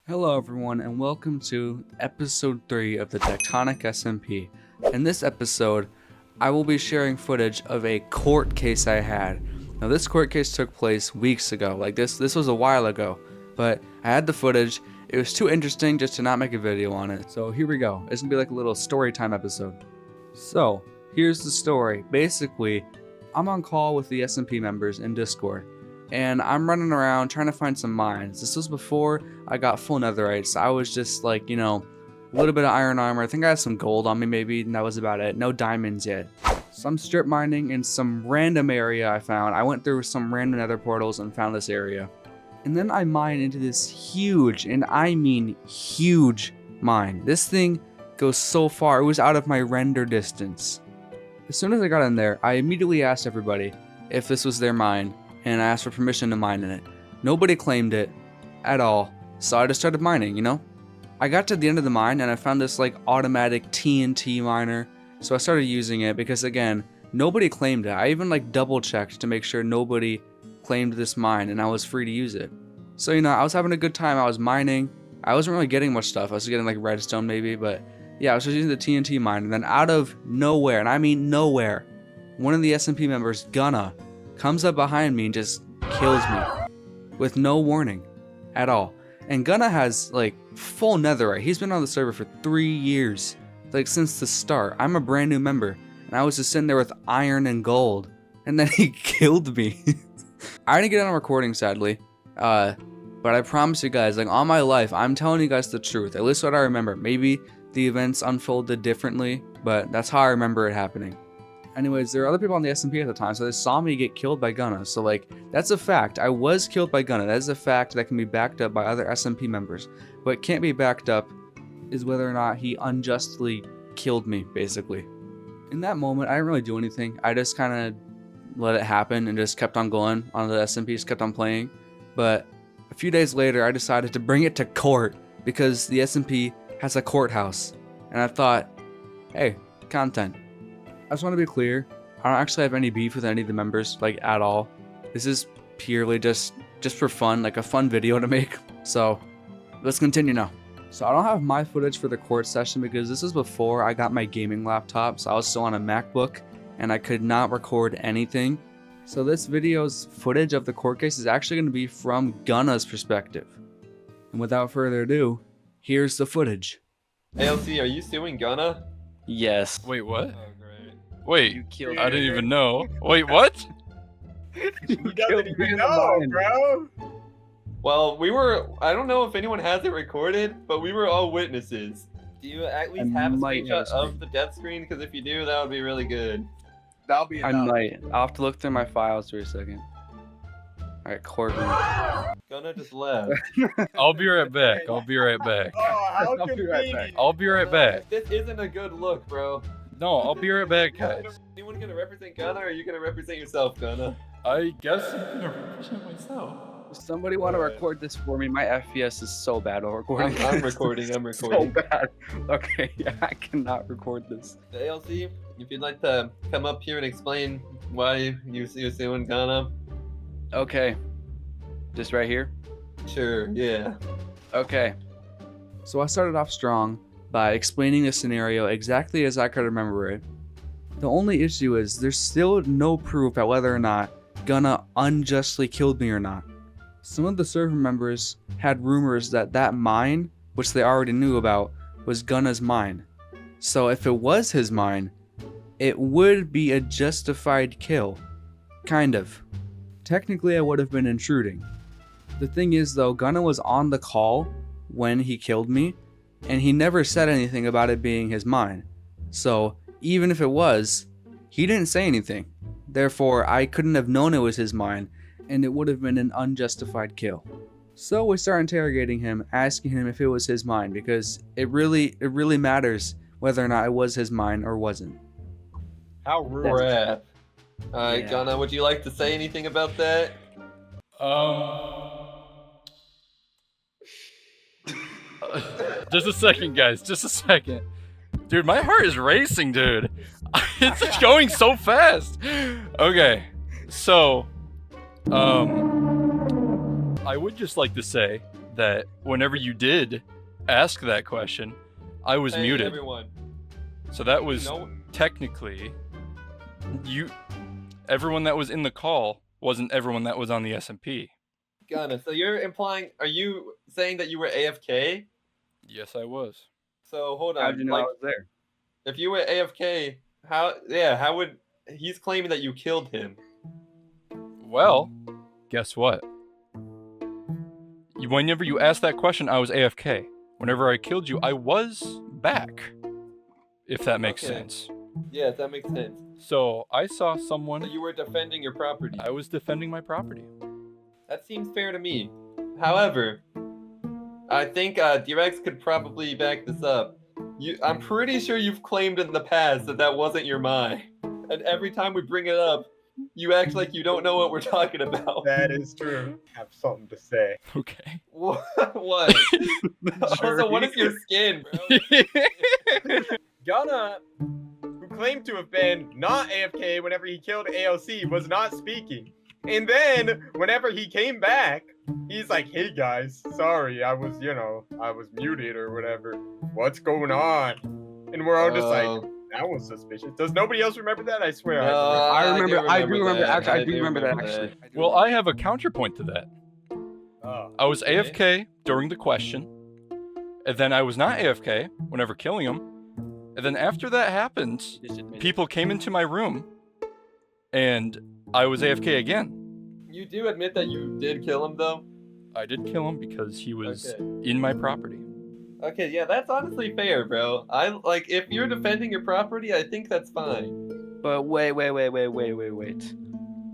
Hello everyone and welcome to episode 3 of the Tectonic SMP. In this episode, I will be sharing footage of a court case I had. Now this court case took place weeks ago, this was a while ago, but I had the footage. It was too interesting just to not make a video on it. So here we go. It's gonna be like a little story time episode. So here's the story. Basically, I'm on call with the SMP members in Discord. And I'm running around trying to find some mines. This was before I got full netherite, so I was just like, a little bit of iron armor. I think I had some gold on me maybe, and that was about it. No diamonds yet. Some strip mining in some random area I found. I went through some random nether portals and found this area. And then I mine into this huge, and I mean huge, mine. This thing goes so far, it was out of my render distance. As soon as I got in there, I immediately asked everybody if this was their mine. And I asked for permission to mine in it. Nobody claimed it at all, so I just started mining, I got to the end of the mine and I found this automatic TNT miner, so I started using it because again, nobody claimed it. I even double checked to make sure nobody claimed this mine and I was free to use it. So I was having a good time. I was mining. I wasn't really getting much stuff. I was getting redstone maybe, but yeah, I was just using the TNT mine, and then out of nowhere, and I mean nowhere, one of the SMP members, Gunna, comes up behind me and just kills me with no warning at all. And Gunna has full netherite. He's been on the server for 3 years, since the start. I'm a brand new member and I was just sitting there with iron and gold, and then he killed me. I didn't get it on recording sadly, but I promise you guys, on my life, I'm telling you guys the truth, at least what I remember. Maybe the events unfolded differently, but that's how I remember it happening. Anyways, there were other people on the SMP at the time, so they saw me get killed by Gunna. So that's a fact. I was killed by Gunna. That is a fact that can be backed up by other SMP members. What can't be backed up is whether or not he unjustly killed me, basically. In that moment, I didn't really do anything. I just kind of let it happen and just kept on going on the SMP, just kept on playing. But a few days later, I decided to bring it to court because the SMP has a courthouse. And I thought, hey, content. I just want to be clear, I don't actually have any beef with any of the members, at all. This is purely just for fun, a fun video to make. So, let's continue now. So I don't have my footage for the court session because this is before I got my gaming laptop, so I was still on a MacBook, and I could not record anything. So this video's footage of the court case is actually going to be from Gunna's perspective. And without further ado, here's the footage. ALC, are you suing Gunna? Yes. Wait, what? Oh, great. Wait, You killed I didn't even know. Wait, what? He doesn't even know, bro. Well, I don't know if anyone has it recorded, but we were all witnesses. Do you at least have a screenshot of the death screen? Because if you do, that would be really good. That'll be I enough. might. I'll have to look through my files for a second. Alright, courtroom. Gunna just left. I'll be right back. I'll be right back. Oh, how I'll be right convenient. I'll be right back. This isn't a good look, bro. No, I'll be right back, guys. Anyone gonna represent Gunna, or are you gonna represent yourself, Gunna? I guess I'm gonna represent myself. Somebody want to record this for me? My FPS is so bad while recording. I'm recording. I'm recording. So bad. Okay, yeah, I cannot record this. The ALC, if you'd like to come up here and explain why you're suing Gunna. Okay. Just right here? Sure, yeah. Okay. So I started off strong by explaining the scenario exactly as I could remember it. The only issue is there's still no proof at whether or not Gunna unjustly killed me or not. Some of the server members had rumors that that mine, which they already knew about, was Gunna's mine. So if it was his mine, it would be a justified kill. Kind of. Technically, I would have been intruding. The thing is though, Gunna was on the call when he killed me, and he never said anything about it being his mine. So even if it was, he didn't say anything. Therefore, I couldn't have known it was his mine, and it would have been an unjustified kill. So we start interrogating him, asking him if it was his mine, because it really matters whether or not it was his mine or wasn't. How rude. Alright, Yeah. Gunna, would you like to say anything about that? Just a second, guys. Just a second. Dude, my heart is racing, dude. It's going so fast. Okay, so, I would just like to say that whenever you did ask that question, I was muted. Everyone. So that was No. technically everyone that was in the call wasn't everyone that was on the SMP. Gunna, so you're implying, are you saying that you were AFK? Yes, I was. So hold on. How did you know I was there? If you were AFK, how would he's claiming that you killed him? Well, guess what? Whenever you asked that question, I was AFK. Whenever I killed you, I was back. If that makes sense. Yeah, that makes sense. So I saw someone. So you were defending your property. I was defending my property. That seems fair to me. However, I think D-Rex could probably back this up. I'm pretty sure you've claimed in the past that wasn't your mine. And every time we bring it up, you act like you don't know what we're talking about. That is true. I have something to say. Okay. What? Also, what is your skin, bro? Gunna, who claimed to have been not AFK whenever he killed AOC, was not speaking. And then, whenever he came back, he's like, hey guys, sorry, I was muted or whatever. What's going on? And we're all just like, that was suspicious. Does nobody else remember that? I swear. No, I I do remember. Actually, I do remember remember that. that. Actually. Well, I have a counterpoint to that. Oh, I was AFK during the question, and then I was not AFK whenever killing him. And then after that happened, people came into my room, and I was AFK again. You do admit that you did kill him, though? I did kill him because he was Okay. in my property. Okay, yeah, that's honestly fair, bro. If you're defending your property, I think that's fine. But wait.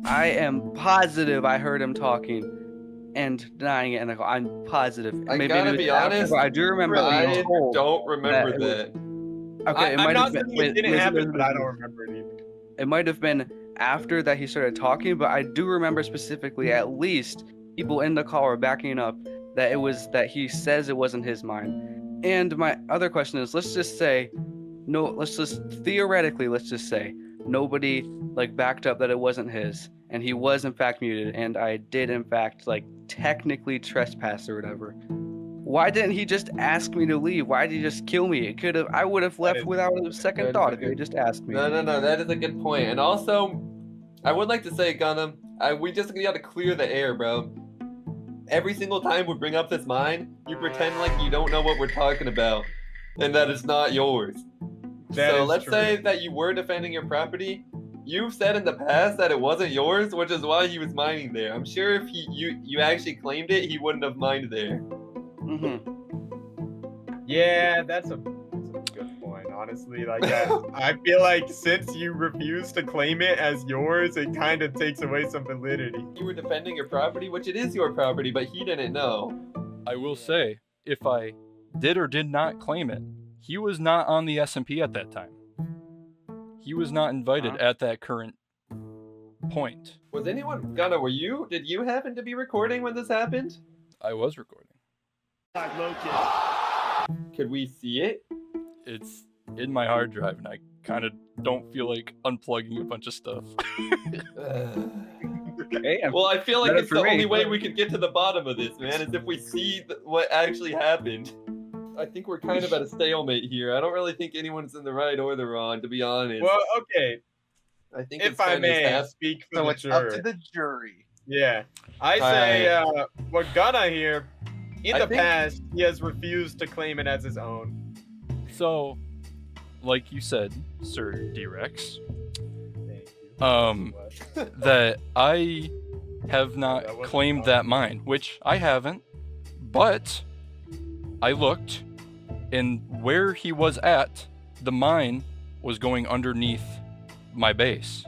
I am positive I heard him talking and denying it in the call. I'm positive. I gotta be honest, but I do remember being I told. don't remember that it that. Okay, it I'm might not have been. saying it didn't happen, but I listen. don't remember it either. It might have been after that he started talking, but I do remember specifically at least people in the call were backing up that it was that he says it wasn't his mine. And my other question is, let's just say nobody backed up that it wasn't his, and he was in fact muted, and I did in fact technically trespass or whatever. Why didn't he just ask me to leave? Why did he just kill me? I would have left without a second thought if he just asked me. No, that is a good point. And also, I would like to say, Gunna, we just gotta clear the air, bro. Every single time we bring up this mine, you pretend like you don't know what we're talking about, and that it's not yours. So let's say that you were defending your property. You've said in the past that it wasn't yours, which is why he was mining there. I'm sure if you actually claimed it, he wouldn't have mined there. Yeah, that's a good point, honestly. I feel like since you refuse to claim it as yours, it kind of takes away some validity. You were defending your property, which it is your property, but he didn't know. I will say, if I did or did not claim it, he was not on the SMP at that time. He was not invited at that current point. Was anyone, Gunna, did you happen to be recording when this happened? I was recording. Could we see it? It's in my hard drive, and I kind of don't feel like unplugging a bunch of stuff. Well, I feel like Better it's for the me. only way we could get to the bottom of this, man, is if we see what actually happened. I think we're kind of at a stalemate here. I don't really think anyone's in the right or the wrong, to be honest. Well, okay, I think if I may speak for So the it's up jury. to the jury. Yeah, I say what Gunna here. In I the think- past, he has refused to claim it as his own. So, like you said, Sir D-Rex, Thank you. that I have not That wasn't claimed wrong. that mine, which I haven't, but I looked, and where he was at, the mine was going underneath my base.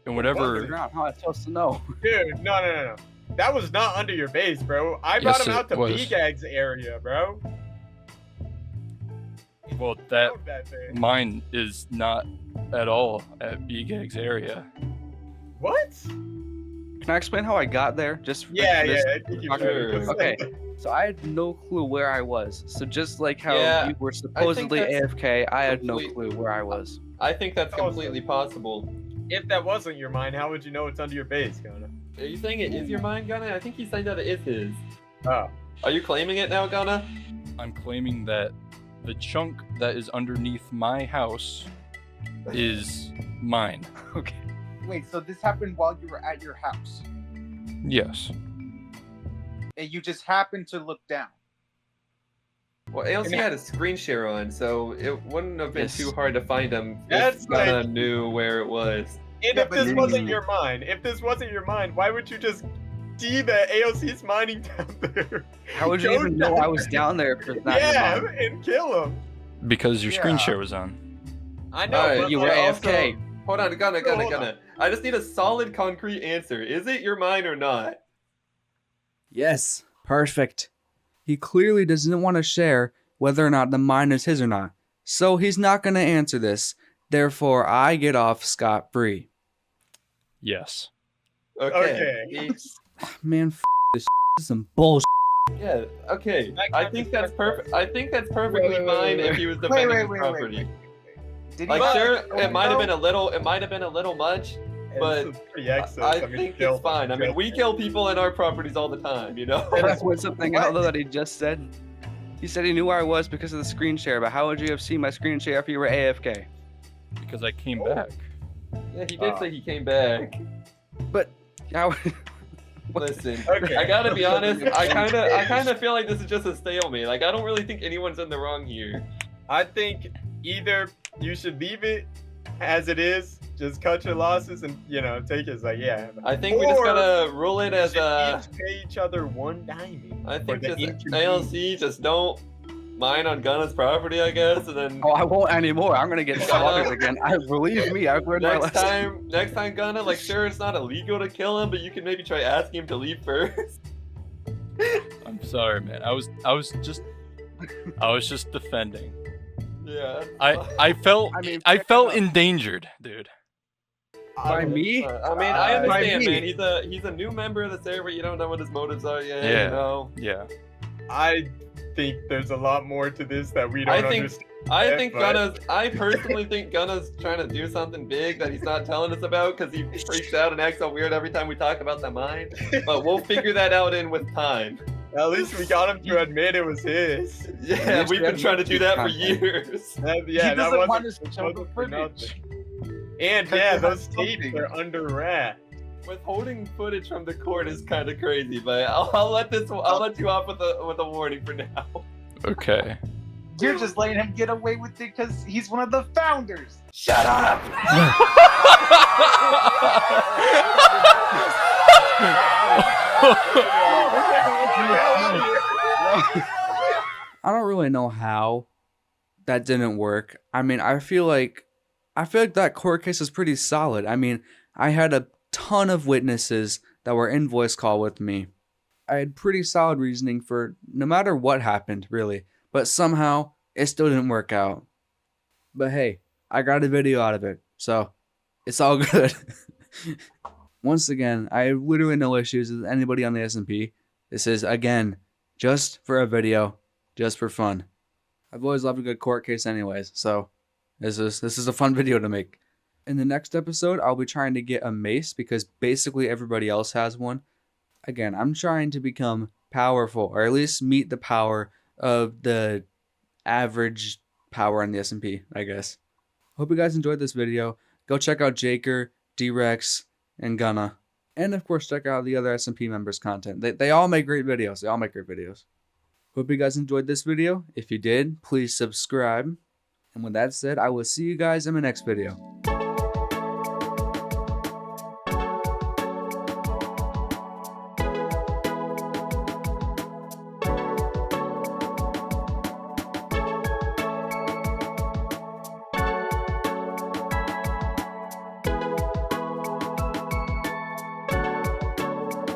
And whatever... How am I supposed to know? Dude, no. That was not under your base, bro. I brought Yes, him it out to was. B-Gag's area, bro. Well, that Found that thing. mine is not at all at B-Gag's area. What? Can I explain how I got there? Just Yeah, for this- I think you Sure. should. Okay, so I had no clue where I was. So just like how Yeah, you were supposedly that's AFK, I had no complete- clue where I was. I think that's Oh, completely possible. If that wasn't your mine, how would you know it's under your base, Gunna? Are you saying it is your mine, Gunna? I think he's saying that it is his. Oh. Are you claiming it now, Gunna? I'm claiming that the chunk that is underneath my house is mine. Okay. Wait, so this happened while you were at your house, Yes. and you just happened to look down. Well, ALC had a screen share on, so it wouldn't have been Yes. too hard to find him That's if Gunna like- knew where it was. And Yeah, if but this then- wasn't your mind, why would you just see that AOC's mining down there? How would you Go even know down I was down there if it's not your Yeah, mom? and kill him. Because your screen Yeah. share was on. I know. Alright, but You were like, AFK. Hold on, Gunna. Hold on. I just need a solid, concrete answer. Is it your mine or not? Yes, perfect. He clearly doesn't want to share whether or not the mine is his or not, so he's not going to answer this. Therefore, I get off scot-free. Yes. Okay. Okay. Man, this is some bullshit. Yeah. Okay. That I kind think of that's perfect. I think that's perfectly Wait, fine wait, if he was defending his wait. property. Did Like, he? sure, Oh, it might have no. been a little. It might have been a little much. But This is pretty excess. I mean, think kill it's fine. I them, mean, kill we them. kill people in our properties all the time, you know. Can I point something What? out though that he just said? He said he knew where I was because of the screen share, but how would you have seen my screen share if you were AFK? Because I came back. Yeah, he did say he came back. But how? Listen, Okay. I gotta be honest. I kind of feel like this is just a stalemate. Like, I don't really think anyone's in the wrong here. I think either you should leave it as it is, just cut your losses, and take it as like, yeah. I think we just Or gotta rule it you as should a. each pay each other one diamond. I think for the just inconvenience. ALC just don't mine on Gunna's property, I guess, and then Oh, I won't anymore. I'm gonna get slaughtered again. I believe me. I've learned my lesson. next time, Gunna, like, sure, it's not illegal to kill him, but you can maybe try asking him to leave first. I'm sorry, man. I was just defending. Yeah. I felt I mean, I fair felt enough. endangered, dude. By me? I mean, I By understand, me. man. He's a new member of the server. You don't know what his motives are yet. Yeah. You know. Yeah. I think there's a lot more to this that we I don't think- understand. I think but- I personally think Gunna's trying to do something big that he's not telling us about because he freaks out and acts so weird every time we talk about the mine. But we'll figure that out in with time. At least we got him to admit it was his. Yeah, least we've we been have trying to do that for content. years. Yeah, He that doesn't want wasn't, us to show the wasn't for footage. nothing. And Because yeah, it those has tapes something. are under wrap. Withholding footage from the court is kind of crazy, but I'll let you off with a warning for now. Okay. You're just letting him get away with it because he's one of the founders. Shut up! I don't really know how that didn't work. I mean, I feel like that court case is pretty solid. I mean, I had a ton of witnesses that were in voice call with me. I had pretty solid reasoning for no matter what happened, really. But somehow it still didn't work out. But hey, I got a video out of it, so it's all good. Once again, I have literally no issues with anybody on the SMP. This is, again, just for a video, just for fun. I've always loved a good court case anyways, so this is a fun video to make. In the next episode, I'll be trying to get a mace because basically everybody else has one. Again, I'm trying to become powerful, or at least meet the power of the average power in the SMP, I guess. Hope you guys enjoyed this video. Go check out Jaker, D-Rex, and Gunna. And of course, check out the other SMP members' content. They all make great videos. Hope you guys enjoyed this video. If you did, please subscribe. And with that said, I will see you guys in my next video.